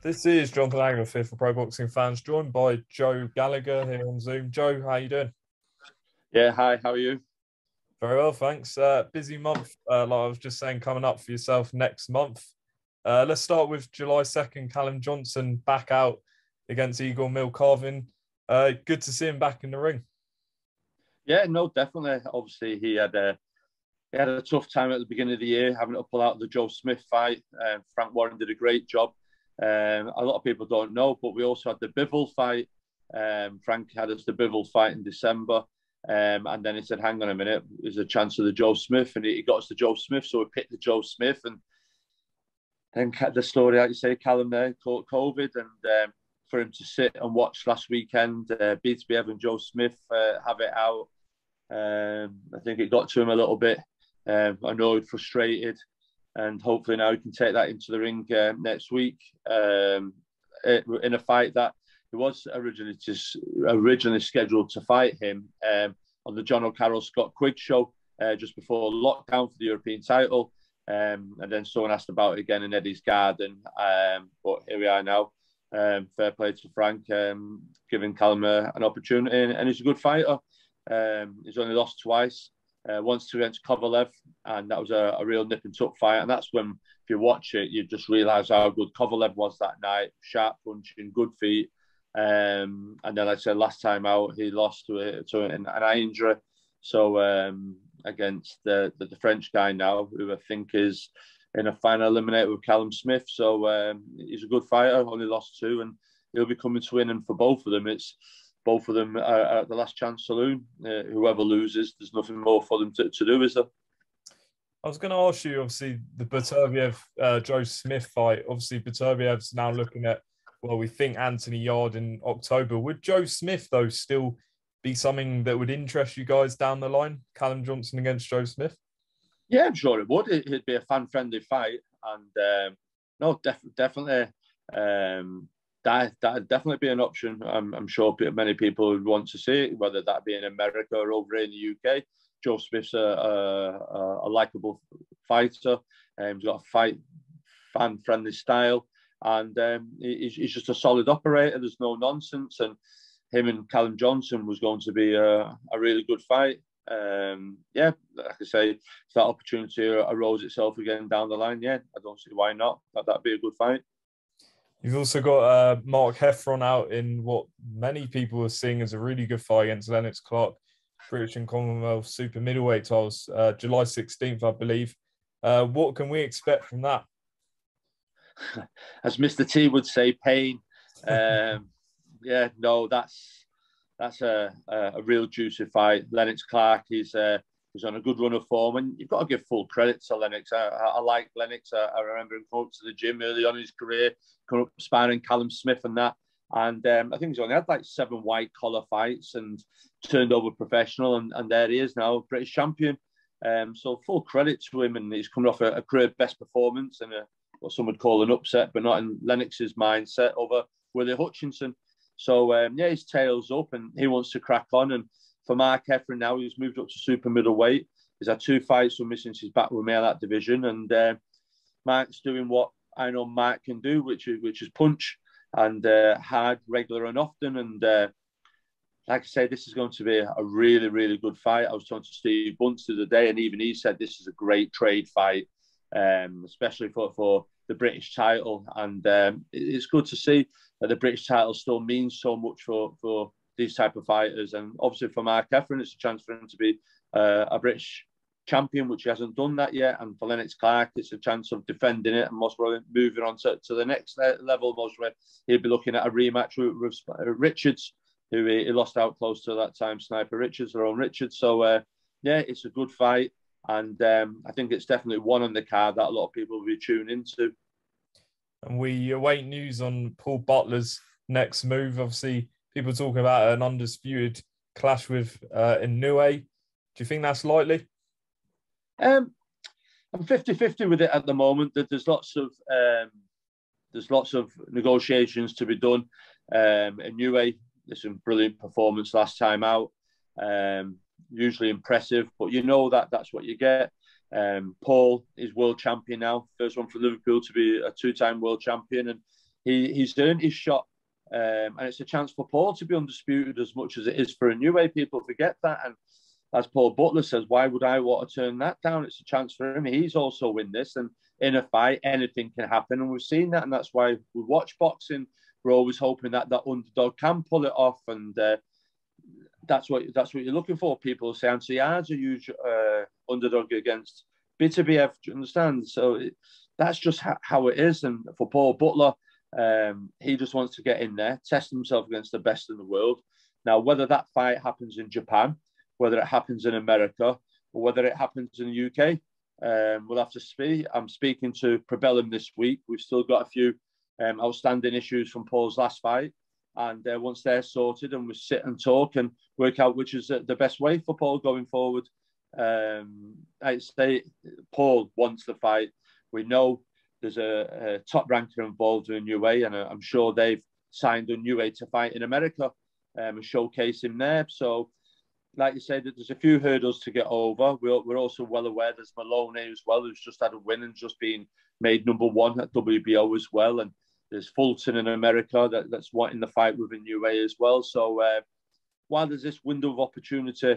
This is Jonathan Agatha for Pro Boxing Fans, joined by Joe Gallagher here on Zoom. Joe, how you doing? Yeah, hi, how are you? Very well, thanks. Busy month, like I was just saying, coming up for yourself next month. Let's start with July 2nd, Callum Johnson back out against Igor Milkarvin. Good to see him back in the ring. Yeah, no, definitely. Obviously, he had a tough time at the beginning of the year, having to pull out the Joe Smith fight. Frank Warren did a great job. A lot of people don't know, but we also had the Bivol fight. Frank had us the Bivol fight in December. And then he said, hang on a minute, there's a chance of the Joe Smith. And he got us the Joe Smith, so we picked the Joe Smith. And then the story, like you say, Callum there caught COVID. And for him to sit and watch last weekend, Beatsby Evan, Joe Smith have it out, I think it got to him a little bit. Annoyed, frustrated. And hopefully now he can take that into the ring next week in a fight that he was originally scheduled to fight him on the John O'Carroll Scott Quigg show just before lockdown for the European title. And then someone asked about it again in Eddie's garden. But here we are now. Fair play to Frank, giving Callum an opportunity. And he's a good fighter. He's only lost twice. Once against Kovalev, and that was a real nip and tuck fight. And that's when, if you watch it, you just realise how good Kovalev was that night. Sharp punching, good feet. And then, like I said, last time out, he lost to an eye injury. So against the French guy now, who I think is in a final eliminator with Callum Smith. So he's a good fighter, only lost two, and he'll be coming to win. And for both of them, both of them are at the last chance saloon. Whoever loses, there's nothing more for them to do, is there? I was going to ask you, obviously, the Beterbiev Joe Smith fight. Obviously, Beterbiev's now looking at, well, we think Anthony Yard in October. Would Joe Smith, though, still be something that would interest you guys down the line? Callum Johnson against Joe Smith? Yeah, I'm sure it would. It'd be a fan-friendly fight. And no, definitely. That'd definitely be an option. I'm sure many people would want to see it, whether that be in America or over in the UK. Joe Smith's a likeable fighter. He's got a fan-friendly style, and he's just a solid operator. There's no nonsense, and him and Callum Johnson was going to be a really good fight. Yeah, like I say, if that opportunity arose itself again down the line, yeah, I don't see why not. That'd be a good fight. You've also got Mark Heffron out in what many people are seeing as a really good fight against Lennox Clarke, British and Commonwealth super middleweight titles, July 16th, I believe. What can we expect from that? As Mr. T would say, pain. Yeah, no, that's a real juicy fight. Lennox Clarke is on a good run of form, and you've got to give full credit to Lennox. I like Lennox. I remember him going to the gym early on in his career, coming up sparring Callum Smith and that. And I think he's only had like 7 white collar fights and turned over professional, and there he is now, British champion. So full credit to him, and he's coming off a career best performance and what some would call an upset, but not in Lennox's mindset, over Willie Hutchinson. So yeah, his tail's up, and he wants to crack on. And for Mark Heffron now, he's moved up to super middleweight. He's had 2 fights with me since he's back with me in that division, and Mark's doing what I know Mark can do, which is punch, and hard, regular and often. And like I say, this is going to be a really, really good fight. I was talking to Steve Bunce the other day, and even he said this is a great trade fight, especially for the British title. And it's good to see that the British title still means so much for these type of fighters. And obviously for Mark Heffron, it's a chance for him to be a British champion, which he hasn't done that yet. And for Lennox Clarke, it's a chance of defending it and most probably moving on to the next level. Most probably he'll be looking at a rematch with Richards, who he lost out close to that time, Sniper Richards, their own Richards. So yeah, it's a good fight. And I think it's definitely one on the card that a lot of people will be tuning into. And we await news on Paul Butler's next move. Obviously, people talking about an undisputed clash with Inoue. Do you think that's likely? I'm 50-50 with it at the moment. There's lots of negotiations to be done. Inoue, there's some brilliant performance last time out. Usually impressive, but you know that's what you get. Paul is world champion now, first one for Liverpool to be a 2-time world champion, and he's earned his shot. And it's a chance for Paul to be undisputed as much as it is for Inoue. People forget that. And as Paul Butler says, why would I want to turn that down? It's a chance for him. He's also in this. And in a fight, anything can happen. And we've seen that. And that's why we watch boxing. We're always hoping that that underdog can pull it off. And that's what you're looking for. People say Anthony Yarde's a huge underdog against Bitterbiev. Do you understand? So that's just how it is. And for Paul Butler, he just wants to get in there, test himself against the best in the world. Now, whether that fight happens in Japan, whether it happens in America, or whether it happens in the UK, we'll have to see. I'm speaking to Probellum this week. We've still got a few outstanding issues from Paul's last fight. And once they're sorted and we sit and talk and work out which is the best way for Paul going forward, I'd say Paul wants the fight. We know there's a top ranker involved in Inoue, and I'm sure they've signed Inoue to fight in America and showcase him there. So, like you said, there's a few hurdles to get over. We're also well aware there's Maloney as well, who's just had a win and just been made #1 at WBO as well. And there's Fulton in America that's wanting the fight with Inoue as well. So while there's this window of opportunity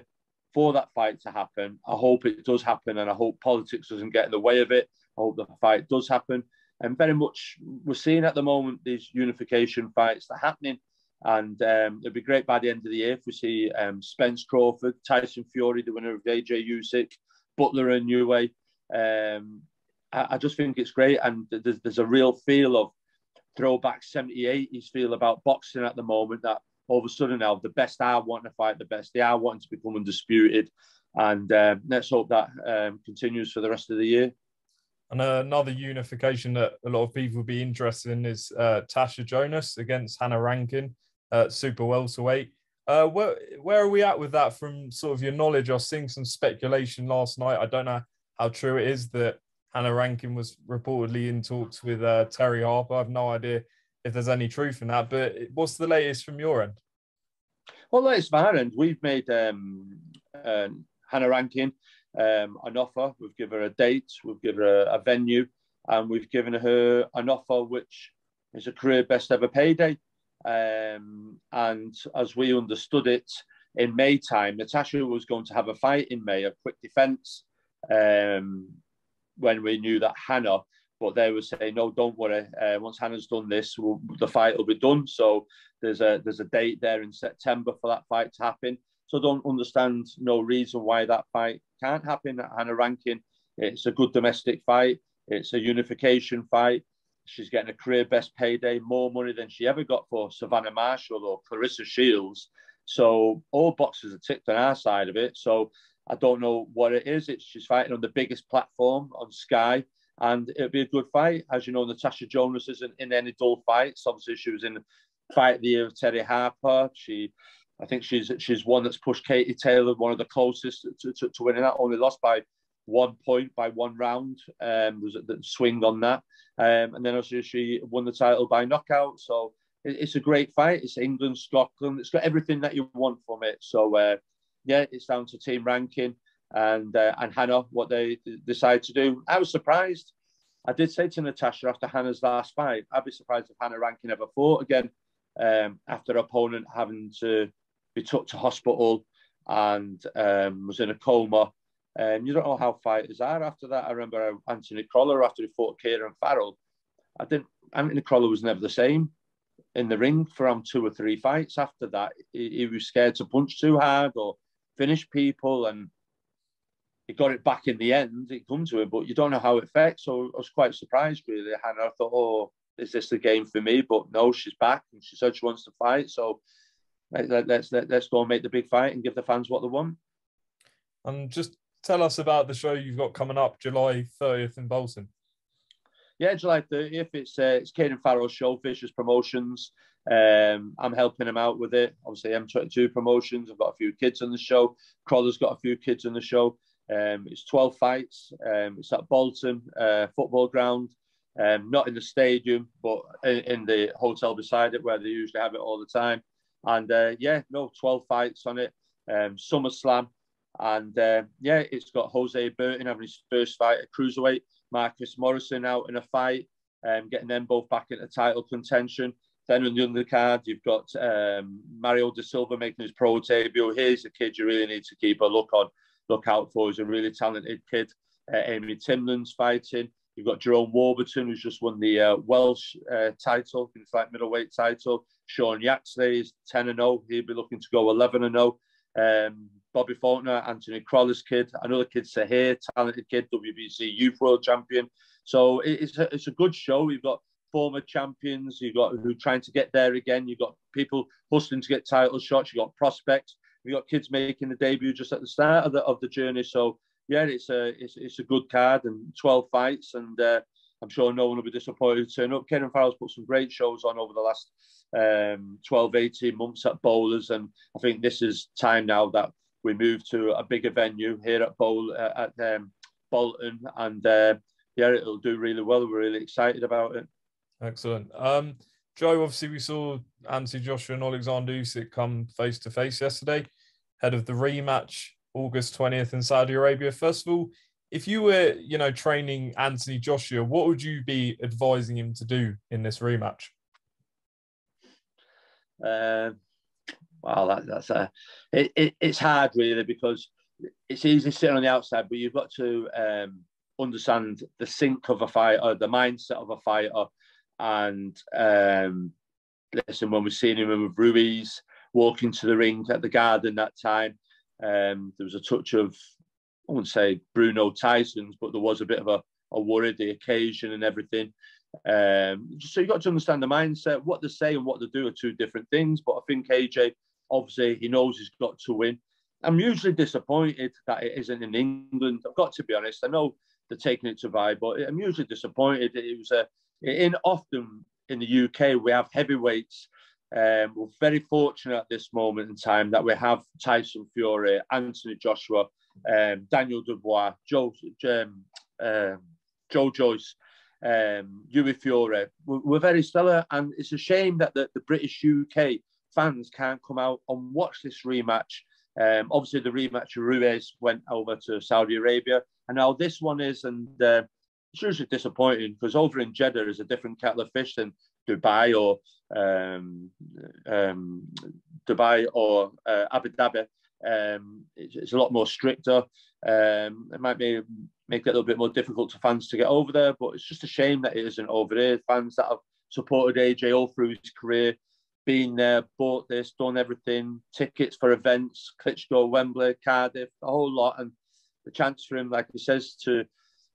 for that fight to happen, I hope it does happen, and I hope politics doesn't get in the way of it. I hope the fight does happen. And very much we're seeing at the moment these unification fights that are happening. And it'd be great by the end of the year if we see Spence Crawford, Tyson Fury, the winner of AJ Usyk, Butler and Inoue. I just think it's great. And there's a real feel of throwback 70s, 80s feel about boxing at the moment, that all of a sudden now the best are wanting to fight the best. They are wanting to become undisputed. And let's hope that continues for the rest of the year. And another unification that a lot of people would be interested in is Tasha Jonas against Hannah Rankin at super welterweight. Where are we at with that from sort of your knowledge? I was seeing some speculation last night. I don't know how true it is that Hannah Rankin was reportedly in talks with Terry Harper. I have no idea if there's any truth in that, but what's the latest from your end? Well, latest from our end, we've made Hannah Rankin an offer. We've given her a date, we've given her a venue, and we've given her an offer which is a career best ever payday. And as we understood it, in May time, Natasha was going to have a fight in May, a quick defence, when we knew that Hannah, but they were saying, no, don't worry. Once Hannah's done this, the fight will be done. So there's a date there in September for that fight to happen. So I don't understand no reason why that fight can't happen at Hannah Rankin. It's a good domestic fight. It's a unification fight. She's getting a career best payday, more money than she ever got for Savannah Marshall or Clarissa Shields. So all boxes are ticked on our side of it. So I don't know what it is. She's fighting on the biggest platform on Sky, and it'll be a good fight. As you know, Natasha Jonas isn't in any dull fights. Obviously, she was in the fight of the year of Terry Harper. I think she's one that's pushed Katie Taylor, one of the closest to winning that. Only lost by 1 point, by 1 round. There's a swing on that. And then also she won the title by knockout. So it's a great fight. It's England, Scotland. It's got everything that you want from it. So, yeah, it's down to Team Rankin and Hannah, what they decide to do. I was surprised. I did say to Natasha after Hannah's last fight, I'd be surprised if Hannah Rankin ever fought again after her opponent having to be took to hospital and was in a coma. You don't know how fighters are after that. I remember Anthony Crolla after he fought Kieran Farrell. Anthony Crolla was never the same in the ring for around 2 or 3 fights after that. He was scared to punch too hard or finish people, and he got it back in the end. It come to him, but you don't know how it affects. So I was quite surprised, really. Hannah, I thought, oh, is this the game for me? But no, she's back, and she said she wants to fight. So let's go and make the big fight and give the fans what they want. And just tell us about the show you've got coming up July 30th in Bolton. Yeah, July 30th. It's Kieran Farrell's show, Fisher's Promotions. I'm helping him out with it. Obviously, M22 Promotions. I've got a few kids on the show. Crawler's got a few kids on the show. It's 12 fights. It's at Bolton football ground. Not in the stadium, but in the hotel beside it where they usually have it all the time. And 12 fights on it. SummerSlam. And it's got Jose Burton having his first fight at cruiserweight. Marcus Morrison out in a fight. getting them both back into title contention. Then on the undercard, you've got Mario Da Silva making his pro debut. Here's a kid you really need to keep a look out for. He's a really talented kid. Amy Timlin's fighting. You've got Jerome Warburton, who's just won the Welsh title, in fact, middleweight title. Sean Yaxley is 10-0. He'll be looking to go 11-0. Bobby Faulkner, Anthony Crowler's kid. Another kid, Sahir, talented kid, WBC Youth World Champion. So it's a good show. You've got former champions. You've got who are trying to get there again. You've got people hustling to get title shots. You've got prospects. You've got kids making the debut just at the start of the journey. So yeah, it's a good card and 12 fights, and I'm sure no one will be disappointed to turn up. Kieran Farrell's put some great shows on over the last 12, 18 months at Bowlers, and I think this is time now that we move to a bigger venue here at Bolton, and yeah, it'll do really well. We're really excited about it. Excellent. Joe, obviously we saw Anthony Joshua and Oleksandr Usyk come face to face yesterday, ahead of the rematch August 20th in Saudi Arabia. First of all, if you were, training Anthony Joshua, what would you be advising him to do in this rematch? Well, it's hard really, because it's easy sitting on the outside, but you've got to understand the sync of a fighter, the mindset of a fighter, and listen, when we've seen him with Ruiz walking to the ring at the Garden that time, there was a touch of, I wouldn't say Bruno Tyson's, but there was a bit of a worry, the occasion and everything. So you've got to understand the mindset. What they say and what they do are two different things. But I think AJ, obviously, he knows he's got to win. I'm usually disappointed that it isn't in England. I've got to be honest. I know they're taking it to Dubai, but I'm usually disappointed. It was often in the UK, we have heavyweights. We're very fortunate at this moment in time that we have Tyson Fury, Anthony Joshua, Daniel Dubois, Joe Joyce, Yuri Fury. We're very stellar, and it's a shame that the British UK fans can't come out and watch this rematch. Obviously, the rematch of Ruiz went over to Saudi Arabia, and now this one is, and it's usually disappointing because over in Jeddah is a different kettle of fish than Dubai or Abu Dhabi. It's a lot more stricter. It might make it a little bit more difficult to fans to get over there, but it's just a shame that it isn't over here. Fans that have supported AJ all through his career, been there, bought this, done everything, tickets for events, Klitschko, Wembley, Cardiff, a whole lot, and the chance for him, like he says, to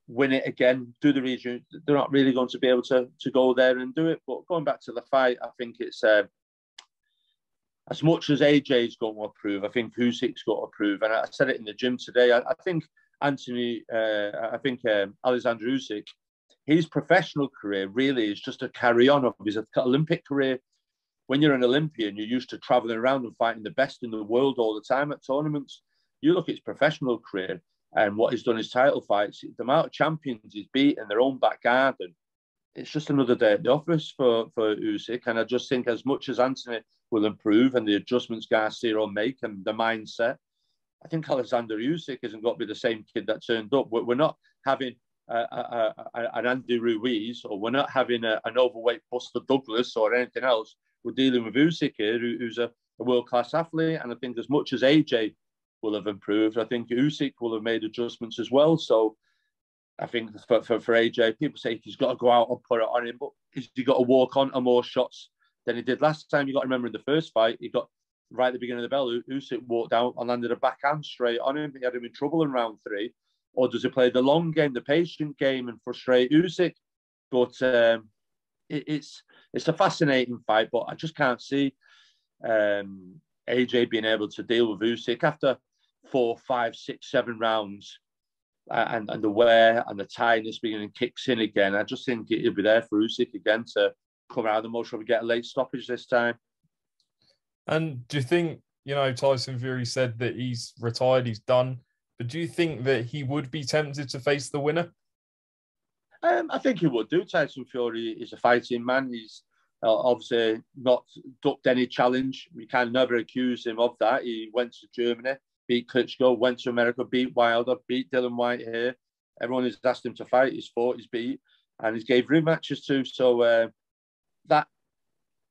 win it again, do the region, they're not really going to be able to go there and do it. But going back to the fight, I think it's as much as AJ's got to prove, I think Usyk's got to prove. And I said it in the gym today. I think Alexandr Usyk, his professional career really is just a carry on of his Olympic career. When you're an Olympian, you're used to traveling around and fighting the best in the world all the time at tournaments. You look at his professional career and what he's done his title fights, the amount of champions he's beat in their own back garden, it's just another day at the office for Usyk. And I just think as much as Anthony will improve and the adjustments Garcia will make and the mindset, I think Oleksandr Usyk isn't got to be the same kid that turned up. We're not having an Andy Ruiz, or we're not having an overweight Buster Douglas or anything else. We're dealing with Usyk here, who's a world-class athlete. And I think as much as AJ will have improved, I think Usyk will have made adjustments as well. So I think for AJ, people say he's got to go out and put it on him, but he's got to walk on to more shots than he did last time. You got to remember in the first fight, he got right at the beginning of the bell, Usyk walked out and landed a backhand straight on him. He had him in trouble in round 3. Or does he play the long game, the patient game, and frustrate Usyk? But it's a fascinating fight, but I just can't see AJ being able to deal with Usyk after 4, 5, 6, 7 rounds, and the wear and the tiredness beginning kicks in again. I just think it'll be there for Usyk again to come out of the most, probably get a late stoppage this time. And do you think, Tyson Fury said that he's retired, he's done, but do you think that he would be tempted to face the winner? I think he would do. Tyson Fury is a fighting man. He's obviously not ducked any challenge. We can never accuse him of that. He went to Germany, beat Klitschko, went to America, beat Wilder, beat Dylan White here. Everyone has asked him to fight. He's fought, he's beat. and he's gave rematches too. So that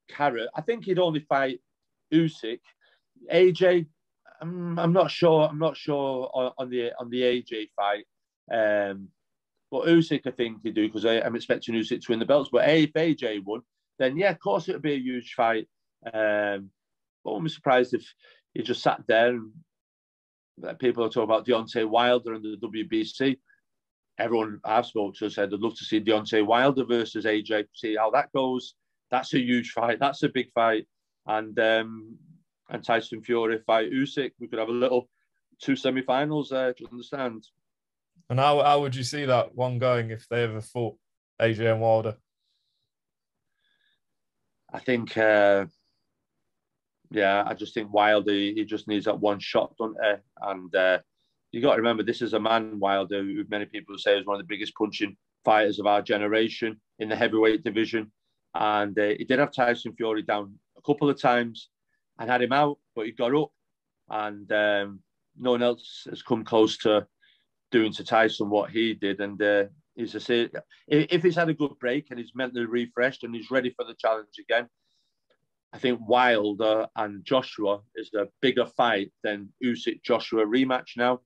carrot, I think he'd only fight Usyk. AJ, I'm not sure. I'm not sure on the AJ fight. But Usyk, I think he do, because I'm expecting Usyk to win the belts. But if AJ won, then yeah, of course it would be a huge fight. But I'm surprised if he just sat there and people are talking about Deontay Wilder and the WBC. Everyone I've spoken to said they'd love to see Deontay Wilder versus AJ, see how that goes. That's a huge fight. That's a big fight. And Tyson Fury fight Usyk. We could have a little 2 semi-finals there. Do you understand? And how would you see that one going if they ever fought AJ and Wilder? I think, I just think Wilder, he just needs that one shot, don't he? And you got to remember, this is a man, Wilder, who many people say is one of the biggest punching fighters of our generation in the heavyweight division. And he did have Tyson Fury down a couple of times and had him out, but he got up. And no one else has come close to doing to Tyson what he did. And he's if he's had a good break and he's mentally refreshed and he's ready for the challenge again, I think Wilder and Joshua is a bigger fight than Usyk Joshua rematch now.